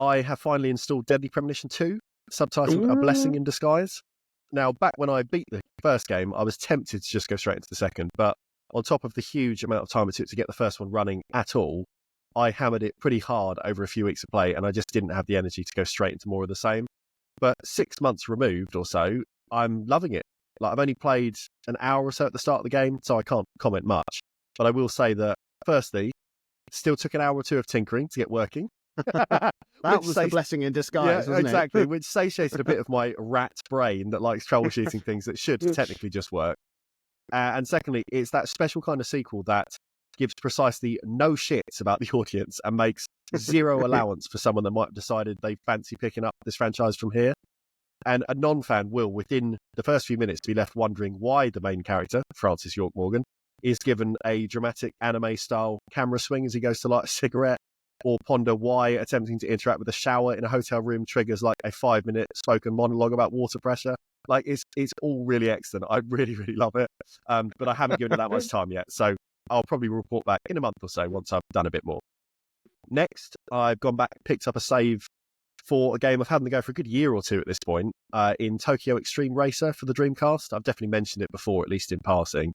I have finally installed Deadly Premonition 2, subtitled A Blessing in Disguise. Now, back when I beat the first game, I was tempted to just go straight into the second, but on top of the huge amount of time it took to get the first one running at all, I hammered it pretty hard over a few weeks of play, and I just didn't have the energy to go straight into more of the same. But 6 months removed or so, I'm loving it. Like, I've only played an hour or so at the start of the game, so I can't comment much. But I will say that, firstly, still took an hour or two of tinkering to get working. That was the blessing in disguise, wasn't exactly, it? which satiated a bit of my rat brain that likes troubleshooting things that should technically just work. And secondly, it's that special kind of sequel that gives precisely no shits about the audience and makes zero allowance for someone that might have decided they fancy picking up this franchise from here. And a non-fan will, within the first few minutes, be left wondering why the main character, Francis York Morgan, is given a dramatic anime-style camera swing as he goes to light a cigarette, or ponder why attempting to interact with a shower in a hotel room triggers like a 5-minute spoken monologue about water pressure. Like, it's all really excellent. I really, really love it. But I haven't given it that much time yet, so I'll probably report back in a month or so once I've done a bit more. Next, I've gone back, picked up a save for a game I've had to go for a good year or two at this point, in Tokyo Xtreme Racer for the Dreamcast. I've definitely mentioned it before, at least in passing.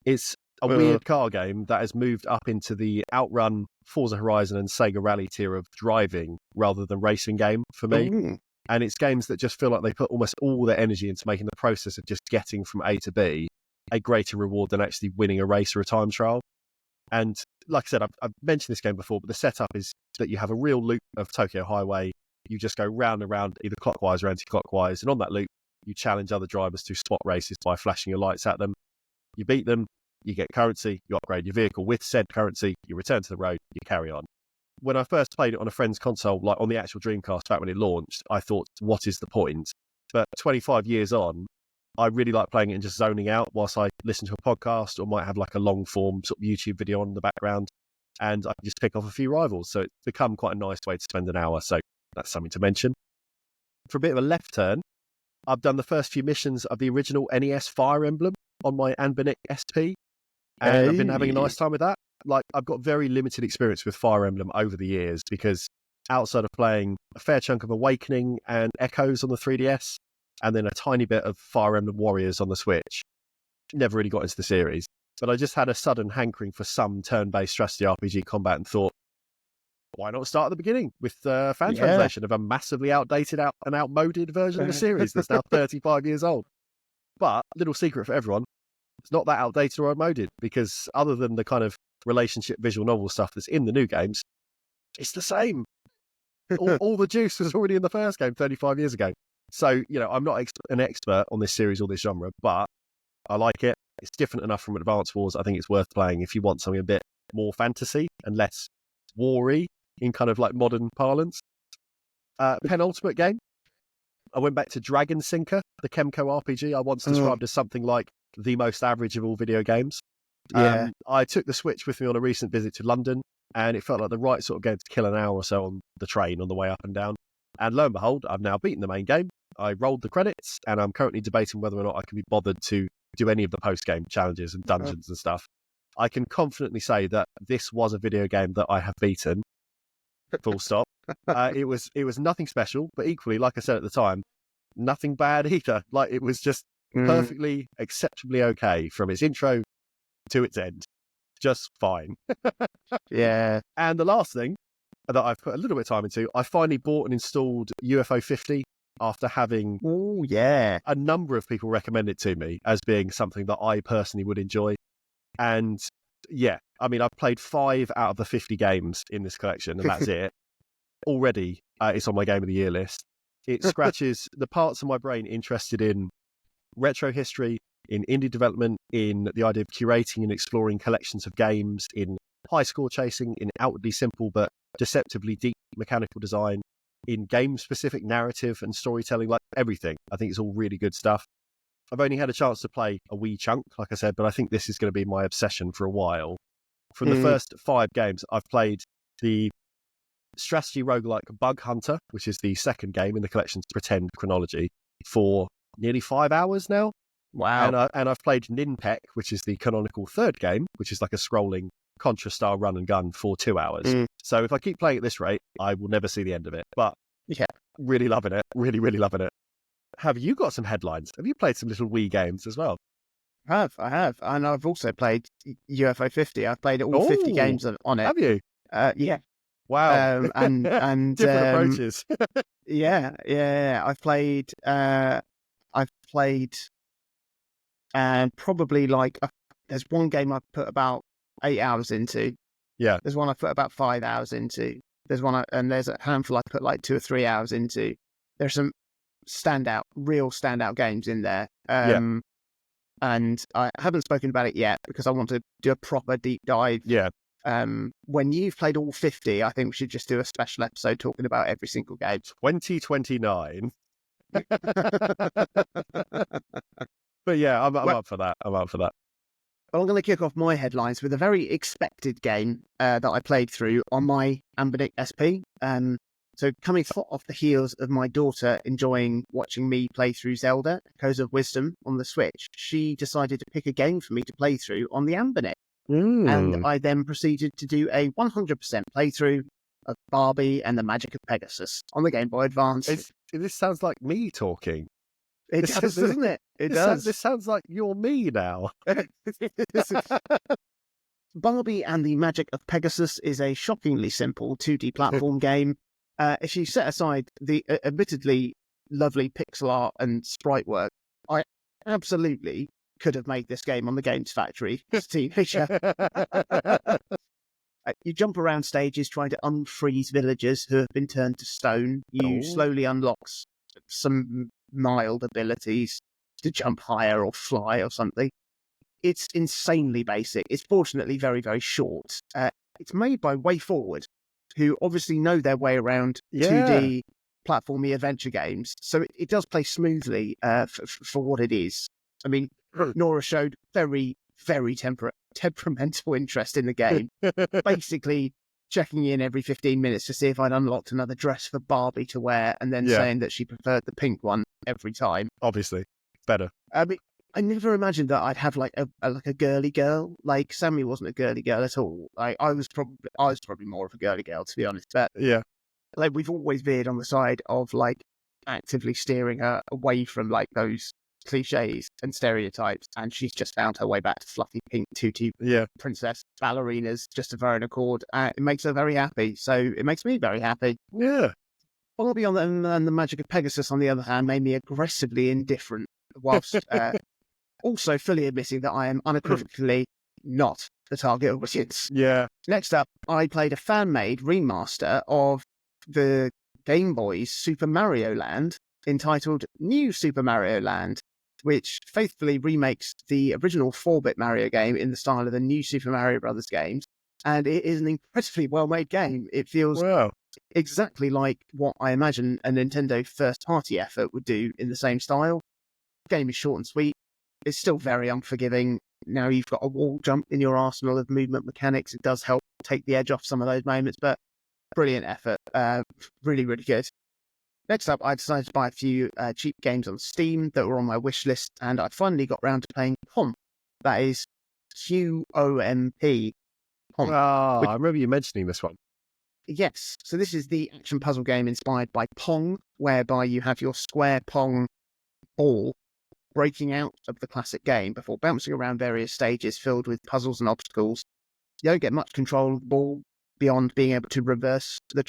It's a weird car game that has moved up into the Outrun, Forza Horizon and Sega Rally tier of driving rather than racing game for me. And it's games that just feel like they put almost all their energy into making the process of just getting from A to B a greater reward than actually winning a race or a time trial. And like I said, I've mentioned this game before, but the setup is that you have a real loop of Tokyo Highway. You just go round and round, either clockwise or anti-clockwise. And on that loop, you challenge other drivers to spot races by flashing your lights at them. You beat them, you get currency, you upgrade your vehicle with said currency, you return to the road, you carry on. When I first played it on a friend's console, like on the actual Dreamcast back when it launched, I thought, what is the point? But 25 years on, I really like playing it and just zoning out whilst I listen to a podcast or might have like a long form sort of YouTube video on in the background, and I can just pick off a few rivals. So it's become quite a nice way to spend an hour. So that's something to mention. For a bit of a left turn, I've done the first few missions of the original NES Fire Emblem on my Anbinic SP, and I've been having a nice time with that. Like, I've got very limited experience with Fire Emblem over the years because outside of playing a fair chunk of Awakening and Echoes on the 3DS, and then a tiny bit of Fire Emblem Warriors on the Switch, never really got into the series. But I just had a sudden hankering for some turn-based strategy RPG combat and thought, why not start at the beginning with fan translation of a massively outdated and outmoded version of the series that's now 35 years old? But, little secret for everyone, it's not that outdated or outmoded, because other than the kind of relationship visual novel stuff that's in the new games, it's the same. All the juice was already in the first game 35 years ago. So, you know, I'm not an expert on this series or this genre, but I like it. It's different enough from Advance Wars. I think it's worth playing if you want something a bit more fantasy and less war-y in kind of like modern parlance. Penultimate game, I went back to Dragon Sinker, the Kemco RPG I once described as something like the most average of all video games. I took the Switch with me on a recent visit to London, and it felt like the right sort of game to kill an hour or so on the train on the way up and down. And lo and behold, I've now beaten the main game. I rolled the credits, and I'm currently debating whether or not I can be bothered to do any of the post-game challenges and dungeons and stuff. I can confidently say that this was a video game that I have beaten. Full stop. It was nothing special, but equally, like I said at the time, nothing bad either. Like, it was just perfectly, acceptably okay from its intro to its end. Just fine. And the last thing that I've put a little bit of time into, I finally bought and installed UFO 50 after having a number of people recommend it to me as being something that I personally would enjoy. And yeah, I mean, I've played 5 out of the 50 games in this collection, and that's it. Already, it's on my Game of the Year list. It scratches the parts of my brain interested in retro history, in indie development, in the idea of curating and exploring collections of games, in high score chasing, in outwardly simple but deceptively deep mechanical design, in game-specific narrative and storytelling, like everything. I think it's all really good stuff. I've only had a chance to play a wee chunk, like I said, but I think this is going to be my obsession for a while. From the first 5 games, I've played the strategy roguelike Bug Hunter, which is the second game in the collection's Pretend chronology, for nearly 5 hours now. Wow. And I've played Ninpek, which is the canonical third game, which is like a scrolling Contra-style run and gun, for 2 hours. So if I keep playing at this rate, I will never see the end of it. But Yeah. really loving it. Really, really loving it. Have you got some headlines? Have you played some little Wii games as well? I have. And I've also played UFO 50. I've played all 50 games on it. Have you? Yeah. Wow. And different approaches. Yeah. I've played probably like, there's one game I've put about 8 hours into. Yeah. There's one I put about 5 hours into. And there's a handful I put like 2 or 3 hours into. There's some real standout games in there. And I haven't spoken about it yet because I want to do a proper deep dive. Yeah. When you've played all 50, I think we should just do a special episode talking about every single game. 2029. But yeah, I'm up for that. I'm up for that. Well, I'm going to kick off my headlines with a very expected game that I played through on my Ambinic SP. So coming hot off the heels of my daughter enjoying watching me play through Zelda, Echoes of Wisdom on the Switch, she decided to pick a game for me to play through on the Ambinic. And I then proceeded to do a 100% playthrough of Barbie and the Magic of Pegasus on the Game Boy Advance. This sounds like me talking. It does, doesn't it? It does. This sounds like you're me now. Barbie and the Magic of Pegasus is a shockingly simple 2D platform game. If you set aside the admittedly lovely pixel art and sprite work, I absolutely could have made this game on the Games Factory as a teenager. You jump around stages trying to unfreeze villagers who have been turned to stone. You slowly unlock some mild abilities to jump higher or fly or something. It's insanely basic. It's fortunately very, very short. It's made by WayForward, who obviously know their way around 2D platformy adventure games. So it does play smoothly for what it is. I mean, Nora showed very, very temperamental interest in the game, basically checking in every 15 minutes to see if I'd unlocked another dress for Barbie to wear, and then saying that she preferred the pink one every time. Obviously, better. I mean, I never imagined that I'd have like a girly girl. Like Sammy wasn't a girly girl at all. I was probably more of a girly girl, to be honest. But like we've always veered on the side of like actively steering her away from like those cliches and stereotypes, and she's just found her way back to fluffy pink tutu princess ballerinas just of her own accord. It makes her very happy, so it makes me very happy. Barbie and the Magic of Pegasus, on the other hand, made me aggressively indifferent, whilst also fully admitting that I am unequivocally not the target audience. Next up, I played a fan-made remaster of the Game Boy's Super Mario Land, entitled New Super Mario Land, which faithfully remakes the original 4-bit Mario game in the style of the new Super Mario Brothers games. And it is an incredibly well-made game. It feels exactly like what I imagine a Nintendo first-party effort would do in the same style. The game is short and sweet. It's still very unforgiving. Now you've got a wall jump in your arsenal of movement mechanics. It does help take the edge off some of those moments, but brilliant effort. Really, really good. Next up, I decided to buy a few cheap games on Steam that were on my wish list, and I finally got round to playing QOMP. That is QOMP. QOMP. I remember you mentioning this one. Yes. So this is the action puzzle game inspired by Pong, whereby you have your square Pong ball breaking out of the classic game before bouncing around various stages filled with puzzles and obstacles. You don't get much control of the ball beyond being able to reverse the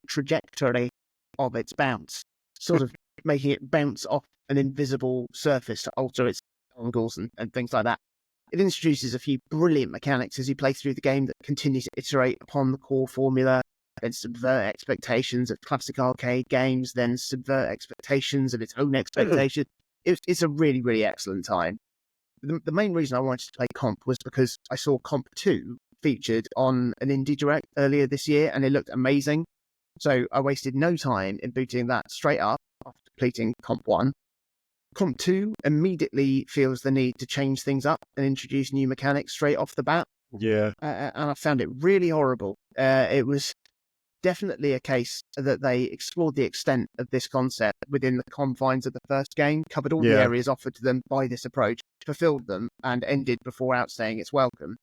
trajectory of its bounce, sort of making it bounce off an invisible surface to alter its angles and things like that. It introduces a few brilliant mechanics as you play through the game that continue to iterate upon the core formula, then subvert expectations of classic arcade games, then subvert expectations of its own expectations. It's a really, really excellent time. The main reason I wanted to play QOMP was because I saw QOMP 2 featured on an Indie Direct earlier this year, and it looked amazing. So I wasted no time in booting that straight up after completing QOMP 1. QOMP 2 immediately feels the need to change things up and introduce new mechanics straight off the bat. And I found it really horrible. It was definitely a case that they explored the extent of this concept within the confines of the first game, covered all the areas offered to them by this approach, fulfilled them, and ended before outstaying its welcome.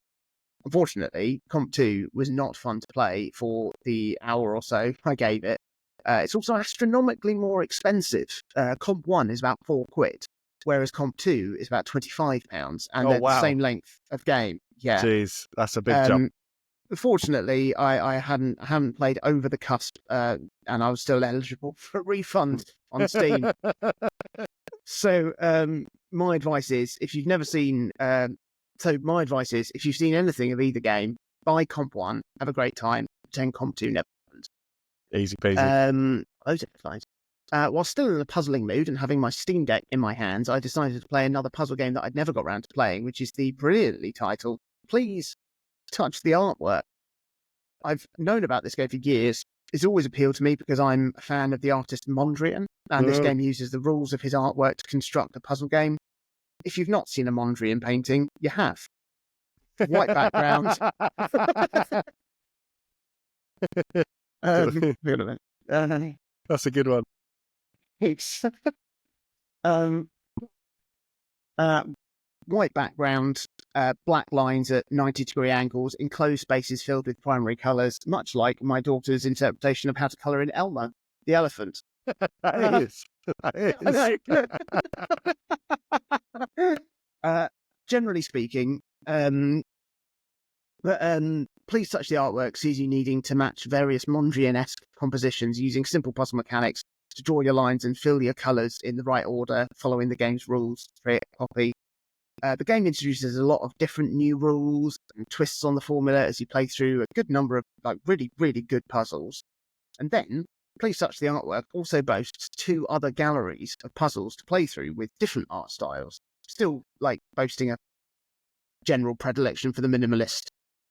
Unfortunately, Comp 2 was not fun to play for the hour or so I gave it. It's also astronomically more expensive. Comp 1 is about £4, whereas Comp 2 is about £25, and they're the same length of game. Yeah. Jeez, that's a big jump. Fortunately, I hadn't played over the cusp, and I was still eligible for a refund on Steam. So my advice is, if you've never seen, if you've seen anything of either game, buy Comp 1, have a great time, pretend Comp 2 never happened. Easy peasy. Those exercises. While still in a puzzling mood and having my Steam Deck in my hands, I decided to play another puzzle game that I'd never got around to playing, which is the brilliantly titled Please Touch the Artwork. I've known about this game for years. It's always appealed to me because I'm a fan of the artist Mondrian, and this game uses the rules of his artwork to construct a puzzle game. If you've not seen a Mondrian painting, you have. White background. That's a good one. It's white background, black lines at 90-degree angles, enclosed spaces filled with primary colours, much like my daughter's interpretation of how to colour in Elmo, the elephant. That is. Generally speaking, Please Touch the Artwork sees you needing to match various Mondrian-esque compositions using simple puzzle mechanics to draw your lines and fill your colours in the right order, following the game's rules to create a copy. The game introduces a lot of different new rules and twists on the formula as you play through a good number of really, really good puzzles. And then, Please Touch the Artwork also boasts 2 other galleries of puzzles to play through with different art styles, still boasting a general predilection for the minimalist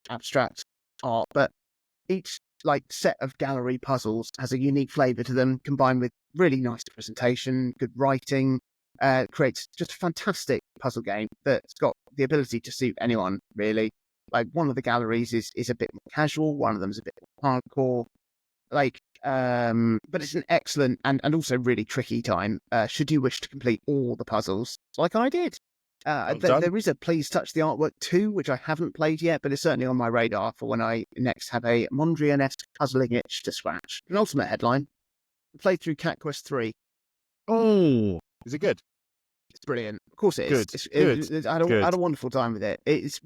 abstract art, but each set of gallery puzzles has a unique flavour to them, combined with really nice presentation, good writing. Creates just a fantastic puzzle game that's got the ability to suit anyone, really. One of the galleries is a bit more casual, one of them is a bit more hardcore. But it's an excellent and also really tricky time, should you wish to complete all the puzzles, like I did. There is a Please Touch the Artwork 2, which I haven't played yet, but it's certainly on my radar for when I next have a Mondrian-esque puzzling itch to scratch. An ultimate headline: played through Cat Quest 3. Oh, is it good? It's brilliant. Of course it is. I had a wonderful time with it. It's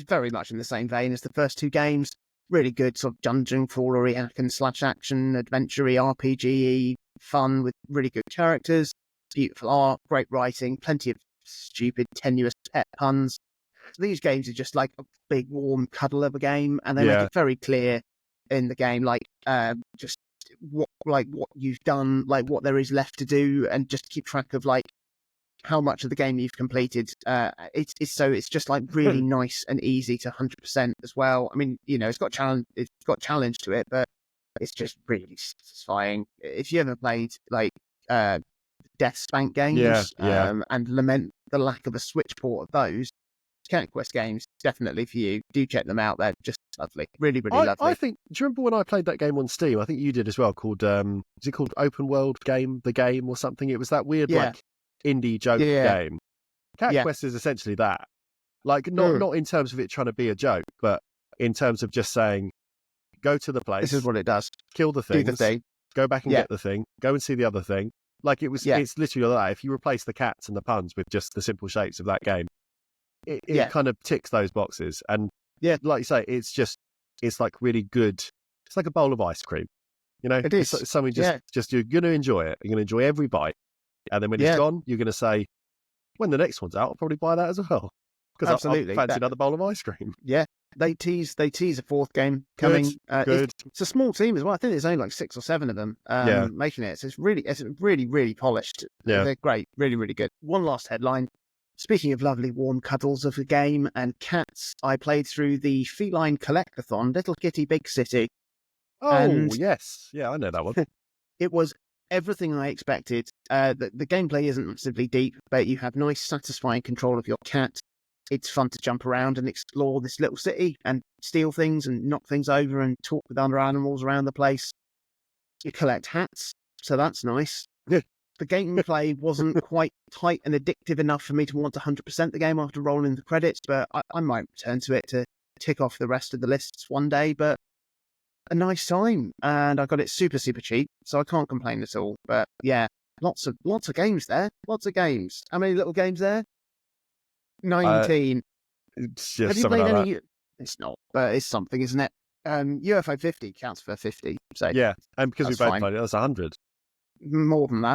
very much in the same vein as the first 2 games. Really good sort of dungeon crawlery, hack and slash action, adventure-y, RPG-y, fun with really good characters, beautiful art, great writing, plenty of stupid, tenuous pet puns. So these games are just like a big, warm cuddle of a game, and they make it very clear in the game, just what you've done, what there is left to do, and just keep track of how much of the game you've completed. It's just really nice and easy to 100% as well. I mean, it's got challenge to it, but it's just really satisfying. If you ever played Death Spank games, and lament the lack of a Switch port of those, Cat Quest games definitely for you. Do check them out; they're just lovely, really, really lovely. I think. Do you remember when I played that game on Steam? I think you did as well. Called is it called Open World Game? The Game or something? It was that weird indie joke game. Cat Quest is essentially that. Not in terms of it trying to be a joke, but in terms of just saying, go to the place. This is what it does. Kill the things. Do the thing. Go back and get the thing. Go and see the other thing. It's literally that. If you replace the cats and the puns with just the simple shapes of that game, it kind of ticks those boxes. And like you say, it's really good. It's like a bowl of ice cream. It is. It's something just you're going to enjoy it. You're going to enjoy every bite. And then when it's gone, you're going to say, when the next one's out, I'll probably buy that as well. Because I fancy another bowl of ice cream. Yeah. They tease a 4th game coming. Good. It's a small team as well. I think there's only 6 or 7 of them making it. So it's really, really polished. Yeah. They're great. Really, really good. One last headline. Speaking of lovely warm cuddles of a game and cats, I played through the Feline Collectathon, Little Kitty Big City. Oh, yes. Yeah, I know that one. It was everything I expected. The gameplay isn't massively deep, but you have nice, satisfying control of your cat. It's fun to jump around and explore this little city and steal things and knock things over and talk with other animals around the place. You collect hats, so that's nice. Yeah. The gameplay wasn't quite tight and addictive enough for me to want to 100% the game after rolling the credits, but I might return to it to tick off the rest of the lists one day, but a nice time. And I got it super, super cheap, so I can't complain at all. But yeah, lots of games there. Lots of games. How many little games there? 19. It's just Have you something played like any? It's not, but it's something, isn't it? UFO 50 counts for 50. So that. Yeah, and because we that's both fine. played it, that's 100. More than that.